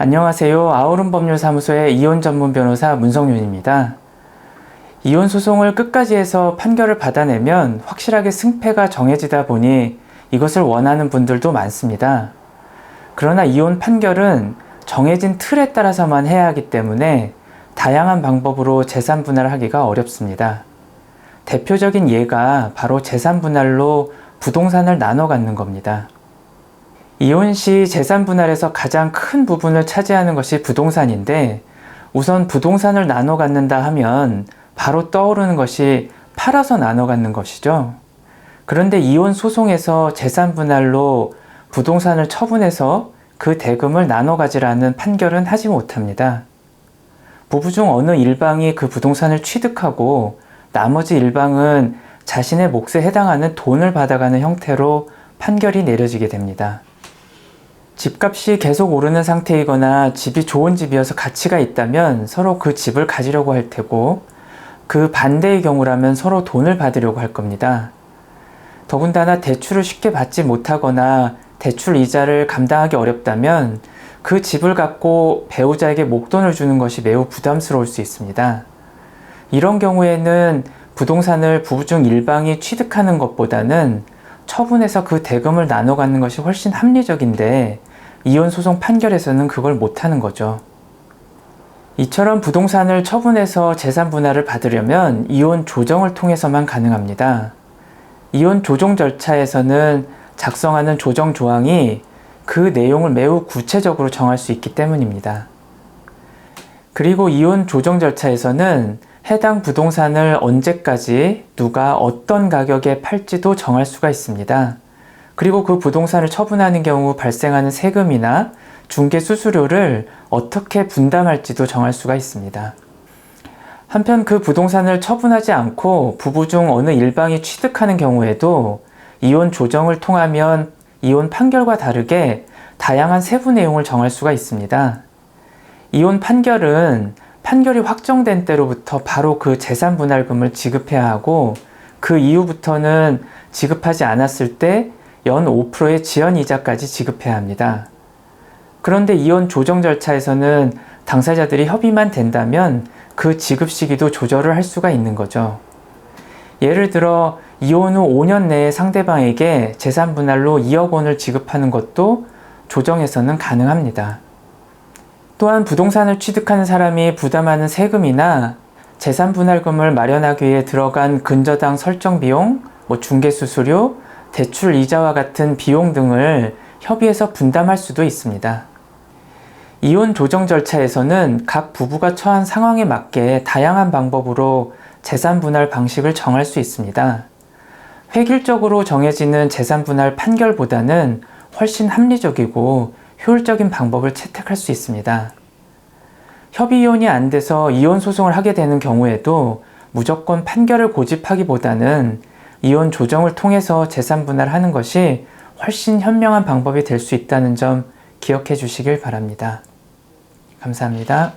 안녕하세요. 아우름법률사무소의 이혼 전문 변호사 문성윤입니다. 이혼 소송을 끝까지 해서 판결을 받아내면 확실하게 승패가 정해지다 보니 이것을 원하는 분들도 많습니다. 그러나 이혼 판결은 정해진 틀에 따라서만 해야 하기 때문에 다양한 방법으로 재산 분할을 하기가 어렵습니다. 대표적인 예가 바로 재산 분할로 부동산을 나눠 갖는 겁니다. 이혼 시 재산 분할에서 가장 큰 부분을 차지하는 것이 부동산인데, 우선 부동산을 나눠 갖는다 하면 바로 떠오르는 것이 팔아서 나눠 갖는 것이죠. 그런데 이혼 소송에서 재산 분할로 부동산을 처분해서 그 대금을 나눠 가지라는 판결은 하지 못합니다. 부부 중 어느 일방이 그 부동산을 취득하고 나머지 일방은 자신의 몫에 해당하는 돈을 받아가는 형태로 판결이 내려지게 됩니다. 집값이 계속 오르는 상태이거나 집이 좋은 집이어서 가치가 있다면 서로 그 집을 가지려고 할 테고, 그 반대의 경우라면 서로 돈을 받으려고 할 겁니다. 더군다나 대출을 쉽게 받지 못하거나 대출 이자를 감당하기 어렵다면 그 집을 갖고 배우자에게 목돈을 주는 것이 매우 부담스러울 수 있습니다. 이런 경우에는 부동산을 부부 중 일방이 취득하는 것보다는 처분해서 그 대금을 나눠 갖는 것이 훨씬 합리적인데, 이혼 소송 판결에서는 그걸 못하는 거죠. 이처럼 부동산을 처분해서 재산 분할을 받으려면 이혼 조정을 통해서만 가능합니다. 이혼 조정 절차에서는 작성하는 조정 조항이 그 내용을 매우 구체적으로 정할 수 있기 때문입니다. 그리고 이혼 조정 절차에서는 해당 부동산을 언제까지 누가 어떤 가격에 팔지도 정할 수가 있습니다. 그리고 그 부동산을 처분하는 경우 발생하는 세금이나 중개 수수료를 어떻게 분담할지도 정할 수가 있습니다. 한편 그 부동산을 처분하지 않고 부부 중 어느 일방이 취득하는 경우에도 이혼 조정을 통하면 이혼 판결과 다르게 다양한 세부 내용을 정할 수가 있습니다. 이혼 판결은 판결이 확정된 때로부터 바로 그 재산 분할금을 지급해야 하고, 그 이후부터는 지급하지 않았을 때 연 5%의 지연이자까지 지급해야 합니다. 그런데 이혼 조정 절차에서는 당사자들이 협의만 된다면 그 지급 시기도 조절을 할 수가 있는 거죠. 예를 들어 이혼 후 5년 내에 상대방에게 재산 분할로 2억 원을 지급하는 것도 조정에서는 가능합니다. 또한 부동산을 취득하는 사람이 부담하는 세금이나 재산 분할금을 마련하기 위해 들어간 근저당 설정 비용, 중개 수수료, 대출 이자와 같은 비용 등을 협의해서 분담할 수도 있습니다. 이혼 조정 절차에서는 각 부부가 처한 상황에 맞게 다양한 방법으로 재산 분할 방식을 정할 수 있습니다. 획일적으로 정해지는 재산 분할 판결보다는 훨씬 합리적이고 효율적인 방법을 채택할 수 있습니다. 협의 이혼이 안 돼서 이혼 소송을 하게 되는 경우에도 무조건 판결을 고집하기보다는 이혼 조정을 통해서 재산 분할하는 것이 훨씬 현명한 방법이 될 수 있다는 점 기억해 주시길 바랍니다. 감사합니다.